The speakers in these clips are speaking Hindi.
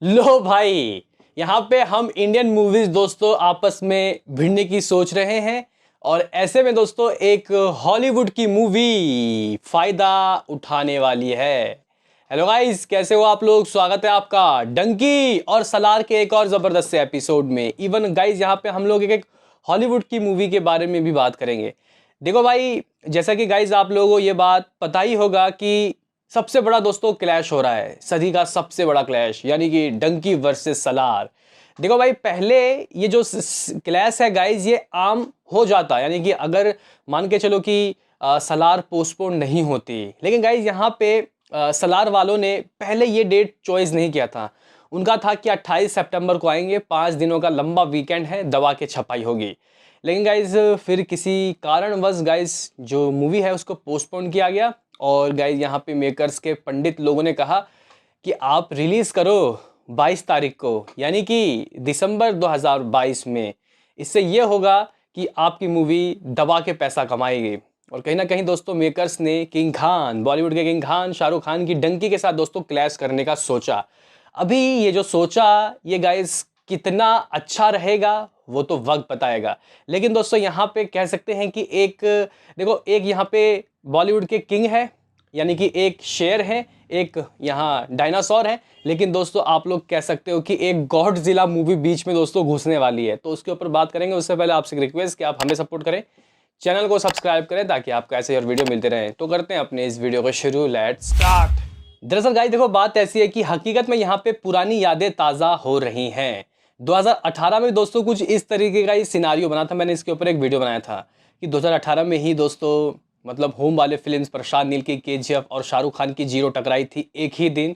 लो भाई, यहाँ पे हम इंडियन मूवीज दोस्तों आपस में भिड़ने की सोच रहे हैं। और ऐसे में दोस्तों एक हॉलीवुड की मूवी फायदा उठाने वाली है। हेलो गाइस, कैसे हो आप लोग? स्वागत है आपका डंकी और सलार के एक और जबरदस्त से एपिसोड में। इवन गाइस यहाँ पे हम लोग एक हॉलीवुड की मूवी के बारे में भी बात करेंगे। देखो भाई, जैसा कि गाइस आप लोगों को ये बात पता ही होगा कि सबसे बड़ा दोस्तों क्लैश हो रहा है, सदी का सबसे बड़ा क्लैश, यानी कि डंकी वर्सेस सलार। देखो भाई, पहले ये जो क्लैश है गाइज, ये आम हो जाता, यानी कि अगर मान के चलो कि सलार पोस्टपोन नहीं होती, लेकिन गाइज यहाँ पे सलार वालों ने पहले ये डेट चॉइस नहीं किया था। उनका था कि 28 सितंबर को आएंगे, 5 दिनों का लंबा वीकेंड है, दवा की छपाई होगी। लेकिन गाइज फिर किसी कारणवश गाइज जो मूवी है उसको पोस्टपोन किया गया। और गाइज यहाँ पे मेकर्स के पंडित लोगों ने कहा कि आप रिलीज करो 22 तारीख को, यानी कि दिसंबर 2022 में। इससे ये होगा कि आपकी मूवी दबा के पैसा कमाएगी। और कहीं ना कहीं दोस्तों मेकर्स ने किंग खान, बॉलीवुड के किंग खान शाहरुख खान की डंकी के साथ दोस्तों क्लैश करने का सोचा। अभी ये जो सोचा, ये गाइस कितना अच्छा रहेगा वो तो वक्त बताएगा। लेकिन दोस्तों यहाँ पे कह सकते हैं कि एक, देखो, एक यहाँ पे बॉलीवुड के किंग है, यानी कि एक शेर है, एक यहाँ डायनासोर है। लेकिन दोस्तों आप लोग कह सकते हो कि एक गॉडजिला मूवी बीच में दोस्तों घुसने वाली है, तो उसके ऊपर बात करेंगे। उससे पहले आपसे एक रिक्वेस्ट कि आप हमें सपोर्ट करें, चैनल को सब्सक्राइब करें ताकि आपको ऐसे और वीडियो मिलते रहें। तो करते हैं अपने इस वीडियो को शुरू, लेट्स स्टार्ट। दरअसल गाइस देखो, बात ऐसी है कि हकीकत में यहाँ पे पुरानी यादें ताज़ा हो रही हैं। 2018 में दोस्तों कुछ इस तरीके का ही सिनारियो बना था। मैंने इसके ऊपर एक वीडियो बनाया था कि 2018 में ही दोस्तों, मतलब होम वाले फिल्म्स, प्रशांत नील की केजीएफ और शाहरुख खान की जीरो टकराई थी एक ही दिन।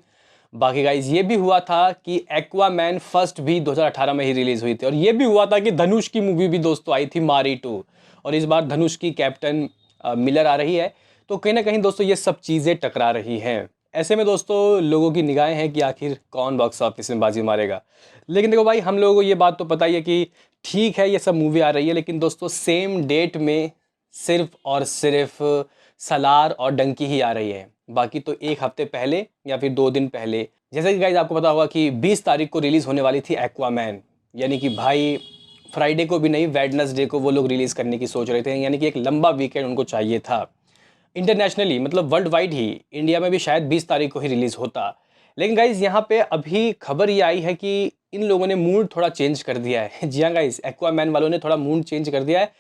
बाकी गाइज ये भी हुआ था कि एक्वामैन फर्स्ट भी 2018 में ही रिलीज हुई थी। और ये भी हुआ था कि धनुष की मूवी भी दोस्तों आई थी, मारी 2। और इस बार धनुष की कैप्टन मिलर आ रही है। तो कहीं ना कहीं दोस्तों ये सब चीज़ें टकरा रही हैं। ऐसे में दोस्तों लोगों की निगाहें हैं कि आखिर कौन बॉक्स ऑफिस में बाजी मारेगा। लेकिन देखो भाई, हम लोगों को ये बात तो पता ही है कि ठीक है ये सब मूवी आ रही है, लेकिन दोस्तों सेम डेट में सिर्फ और सिर्फ सलार और डंकी ही आ रही है। बाकी तो एक हफ्ते पहले या फिर 2 दिन पहले, जैसे कि गाइज आपको पता होगा कि 20 तारीख को रिलीज़ होने वाली थी एक्वामैन। यानी कि भाई फ्राइडे को भी नहीं, वेडनेसडे को वो लोग रिलीज़ करने की सोच रहे थे। यानी कि एक लंबा वीकेंड उनको चाहिए था इंटरनेशनली, मतलब वर्ल्ड वाइड ही। इंडिया में भी शायद 20 तारीख को ही रिलीज़ होता। लेकिन गाइज यहाँ पे अभी खबर ये आई है कि इन लोगों ने मूड थोड़ा चेंज कर दिया है। जी हाँ गाइज, एक्वामैन वालों ने थोड़ा मूड चेंज कर दिया है।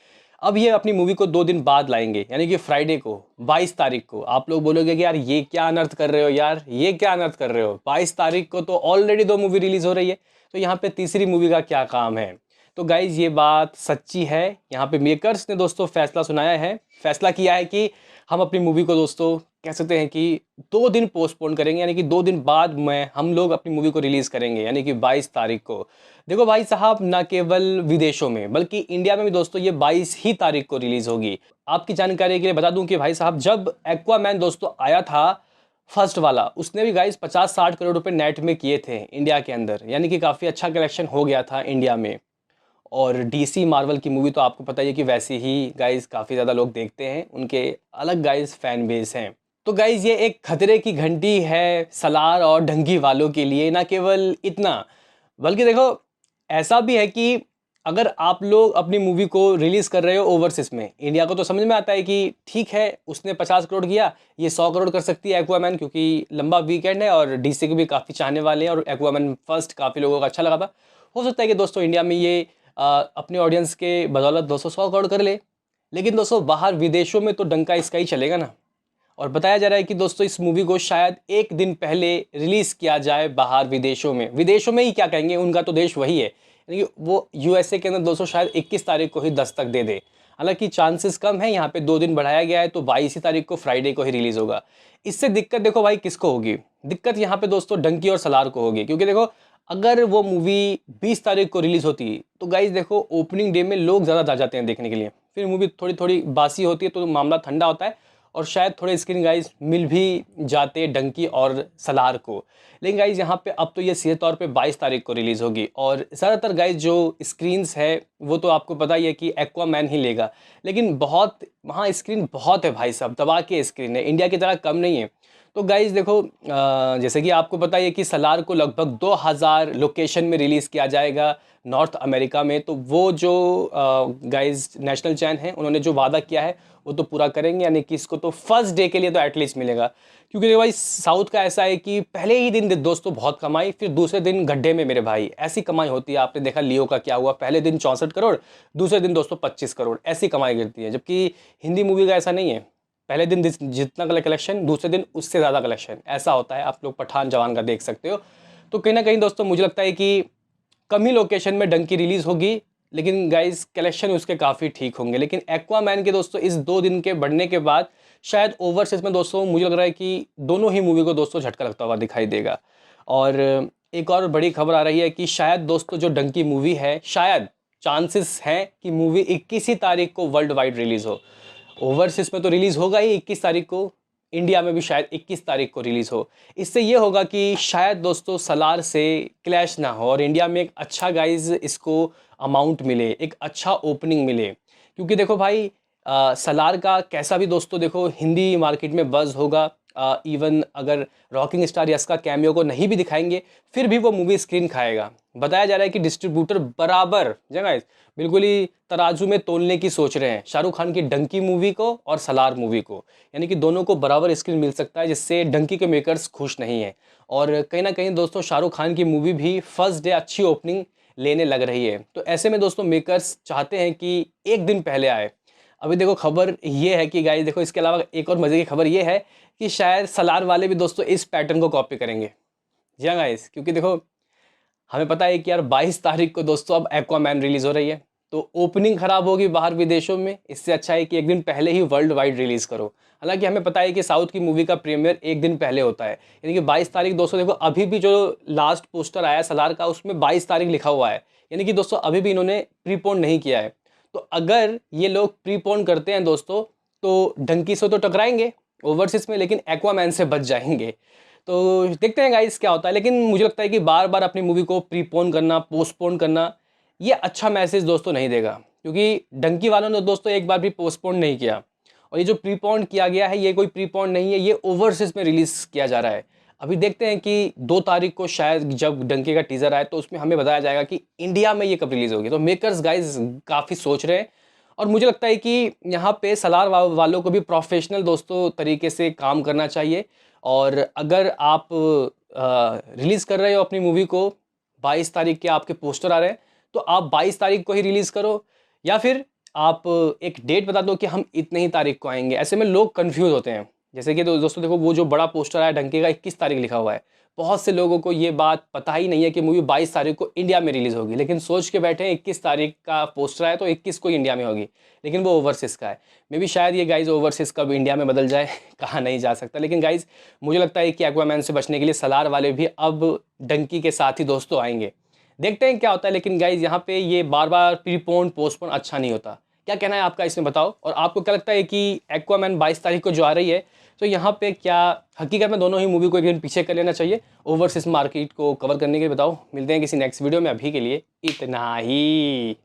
अब ये अपनी मूवी को 2 दिन बाद लाएंगे, यानी कि फ्राइडे को 22 तारीख को। आप लोग बोलोगे कि यार ये क्या अनर्थ कर रहे हो, यार ये क्या अनर्थ कर रहे हो, 22 तारीख को तो ऑलरेडी 2 मूवी रिलीज हो रही है, तो यहाँ पे तीसरी मूवी का क्या काम है? तो गाइज ये बात सच्ची है। यहाँ पे मेकर्स ने दोस्तों फैसला सुनाया है, फैसला किया है कि हम अपनी मूवी को दोस्तों कह सकते हैं कि 2 दिन पोस्टपोन करेंगे, यानी कि 2 दिन बाद में हम लोग अपनी मूवी को रिलीज करेंगे, यानी कि 22 तारीख को। देखो भाई साहब, ना केवल विदेशों में बल्कि इंडिया में भी दोस्तों ये 22 ही तारीख को रिलीज होगी। आपकी जानकारी के लिए बता दूं कि भाई साहब, जब एक्वामैन दोस्तों आया था फर्स्ट वाला, उसने भी गाइस 50-60 करोड़ रुपए नेट में किए थे इंडिया के अंदर, यानी कि काफ़ी अच्छा कलेक्शन हो गया था इंडिया में। और डीसी मार्वल की मूवी तो आपको पता ही है कि वैसे ही गाइस काफ़ी ज़्यादा लोग देखते हैं, उनके अलग गाइस फैन बेस हैं। तो गाइस ये एक खतरे की घंटी है सलार और ढंगी वालों के लिए। ना केवल इतना, बल्कि देखो ऐसा भी है कि अगर आप लोग अपनी मूवी को रिलीज़ कर रहे हो ओवरसीज में, इंडिया को तो समझ में आता है कि ठीक है उसने 50 करोड़ किया, ये 100 करोड़ कर सकती है एक्वामैन, क्योंकि लंबा वीकेंड है और डीसी के भी काफ़ी चाहने वाले हैं और एक्वामैन फर्स्ट काफ़ी लोगों को अच्छा लगा था। हो सकता है कि दोस्तों इंडिया में ये अपने ऑडियंस के बदौलत 200-100 करोड़ कर ले। लेकिन दोस्तों बाहर विदेशों में तो डंका इसका ही चलेगा ना। और बताया जा रहा है कि दोस्तों इस मूवी को शायद 1 दिन पहले रिलीज किया जाए बाहर विदेशों में। विदेशों में ही क्या कहेंगे, उनका तो देश वही है, यानी कि वो यूएसए के अंदर दोस्तों शायद 21 तारीख को ही दस्तक दे दे। हालांकि चांसेस कम है, यहाँ पे 2 दिन बढ़ाया गया है, तो 22 ही तारीख को फ्राइडे को ही रिलीज होगा। इससे दिक्कत देखो भाई किसको होगी? दिक्कत यहाँ पे दोस्तों डंकी और सलार को होगी, क्योंकि देखो अगर वो मूवी 20 तारीख को रिलीज होती तो गाइज देखो ओपनिंग डे में लोग ज़्यादा जा जाते हैं देखने के लिए, फिर मूवी थोड़ी थोड़ी बासी होती है तो मामला ठंडा होता है और शायद थोड़े स्क्रीन गाइज मिल भी जाते डंकी और सलार को। लेकिन गाइज यहाँ पे अब तो ये सीधे तौर पे 22 तारीख को रिलीज़ होगी। और ज़्यादातर गाइज जो स्क्रीन्स है वो तो आपको पता ही है कि एक्वामैन ही लेगा। लेकिन बहुत वहाँ स्क्रीन बहुत है भाई साहब, दबा के स्क्रीन है, इंडिया की तरह कम नहीं है। तो गाइज देखो, जैसे कि आपको पता है कि सलार को लगभग 2000 लोकेशन में रिलीज़ किया जाएगा नॉर्थ अमेरिका में। तो वो जो गाइज नेशनल चैन है उन्होंने जो वादा किया है वो तो पूरा करेंगे, यानी कि इसको तो फर्स्ट डे के लिए तो एटलीस्ट मिलेगा। क्योंकि देखो भाई साउथ का ऐसा है कि पहले ही दिन दोस्तों बहुत कमाई, फिर दूसरे दिन गड्ढे में मेरे भाई, ऐसी कमाई होती है। आपने देखा लियो का क्या हुआ, पहले दिन 64 करोड़, दूसरे दिन दोस्तों 25 करोड़, ऐसी कमाई गिरती है। जबकि हिंदी मूवी का ऐसा नहीं है, पहले दिन जितना कलेक्शन दूसरे दिन उससे ज़्यादा कलेक्शन, ऐसा होता है। आप लोग पठान जवान का देख सकते हो। तो कहीं ना कहीं दोस्तों मुझे लगता है कि कम ही लोकेशन में डंकी रिलीज़ होगी, लेकिन गाइस कलेक्शन उसके काफ़ी ठीक होंगे। लेकिन एक्वामैन के दोस्तों इस 2 दिन के बढ़ने के बाद शायद ओवरसीज में दोस्तों मुझे लग रहा है कि दोनों ही मूवी को दोस्तों झटका लगता हुआ दिखाई देगा। और एक और बड़ी खबर आ रही है कि शायद दोस्तों जो डंकी मूवी है, शायद चांसेस हैं कि मूवी 21 ही तारीख को वर्ल्ड वाइड रिलीज़ हो। ओवरसीज में तो रिलीज़ होगा ही 21 तारीख को, इंडिया में भी शायद 21 तारीख को रिलीज़ हो। इससे ये होगा कि शायद दोस्तों सलार से क्लैश ना हो और इंडिया में एक अच्छा गाइज इसको अमाउंट मिले, एक अच्छा ओपनिंग मिले। क्योंकि देखो भाई सलार का कैसा भी दोस्तों देखो हिंदी मार्केट में बज़ होगा। इवन अगर रॉकिंग स्टार यस का कैमियो को नहीं भी दिखाएंगे फिर भी वो मूवी स्क्रीन खाएगा। बताया जा रहा है कि डिस्ट्रीब्यूटर बराबर जगह बिल्कुल ही तराजू में तोलने की सोच रहे हैं शाहरुख खान की डंकी मूवी को और सलार मूवी को, यानी कि दोनों को बराबर स्क्रीन मिल सकता है, जिससे डंकी के मेकर्स खुश नहीं हैं। और कहीं ना कहीं दोस्तों शाहरुख खान की मूवी भी फर्स्ट डे अच्छी ओपनिंग लेने लग रही है। तो ऐसे में दोस्तों मेकर्स चाहते हैं कि एक दिन पहले आए। अभी देखो खबर ये है कि गाइस देखो, इसके अलावा एक और मज़े की खबर ये है कि शायद सलार वाले भी दोस्तों इस पैटर्न को कॉपी करेंगे। जी हाँ गाइस, क्योंकि देखो हमें पता है कि यार 22 तारीख को दोस्तों अब एक्वामैन रिलीज़ हो रही है, तो ओपनिंग ख़राब होगी बाहर विदेशों में, इससे अच्छा है कि एक दिन पहले ही वर्ल्ड वाइड रिलीज़ करो। हालांकि हमें पता है कि साउथ की मूवी का प्रीमियर एक दिन पहले होता है, यानी कि 22 तारीख दोस्तों देखो अभी भी जो लास्ट पोस्टर आया सलार का उसमें 22 तारीख लिखा हुआ है, यानी कि दोस्तों अभी भी इन्होंने प्रीपोन नहीं किया है। तो अगर ये लोग प्रीपोन करते हैं दोस्तों तो डंकी से तो टकराएंगे ओवरसीज में, लेकिन एक्वामैन से बच जाएंगे। तो देखते हैं गाइस क्या होता है। लेकिन मुझे लगता है कि बार बार अपनी मूवी को प्रीपोन करना, पोस्टपोन करना, ये अच्छा मैसेज दोस्तों नहीं देगा। क्योंकि डंकी वालों ने दोस्तों एक बार भी पोस्टपोन नहीं किया, और ये जो प्रीपोन किया गया है ये कोई प्रीपोन नहीं है, ये ओवरसीज में रिलीज़ किया जा रहा है। अभी देखते हैं कि 2 तारीख को शायद जब डंकी का टीज़र आए तो उसमें हमें बताया जाएगा कि इंडिया में ये कब रिलीज़ होगी। तो मेकर्स गाइज काफ़ी सोच रहे हैं, और मुझे लगता है कि यहाँ पे सलार वालों को भी प्रोफेशनल दोस्तों तरीके से काम करना चाहिए। और अगर आप रिलीज़ कर रहे हो अपनी मूवी को, 22 तारीख के आपके पोस्टर आ रहे हैं, तो आप 22 तारीख को ही रिलीज़ करो, या फिर आप एक डेट बता दो कि हम इतने ही तारीख को आएंगे। ऐसे में लोग कंफ्यूज होते हैं। जैसे कि दोस्तों देखो वो जो बड़ा पोस्टर आया डंकी का 21 तारीख लिखा हुआ है, बहुत से लोगों को ये बात पता ही नहीं है कि मूवी 22 तारीख को इंडिया में रिलीज़ होगी, लेकिन सोच के बैठे हैं 21 तारीख का पोस्टर आया तो 21 को इंडिया में होगी, लेकिन वो ओवरसीज का है। मे बी शायद ये गाइज ओवरसीज कब इंडिया में बदल जाए कहा नहीं जा सकता। लेकिन गाइज मुझे लगता है कि एक्वामैन से बचने के लिए सलार वाले भी अब डंकी के साथ ही दोस्तों आएंगे। देखते हैं क्या होता है। लेकिन गाइज यहाँ पे ये बार बार प्रीपोन पोस्टपोन अच्छा नहीं होता। क्या कहना है आपका इसमें बताओ, और आपको क्या लगता है कि एक्वामैन 22 तारीख को जो आ रही है, तो यहाँ पे क्या हकीकत में दोनों ही मूवी को एक दिन पीछे कर लेना चाहिए ओवरसीज मार्केट को कवर करने के लिए? बताओ। मिलते हैं किसी नेक्स्ट वीडियो में, अभी के लिए इतना ही।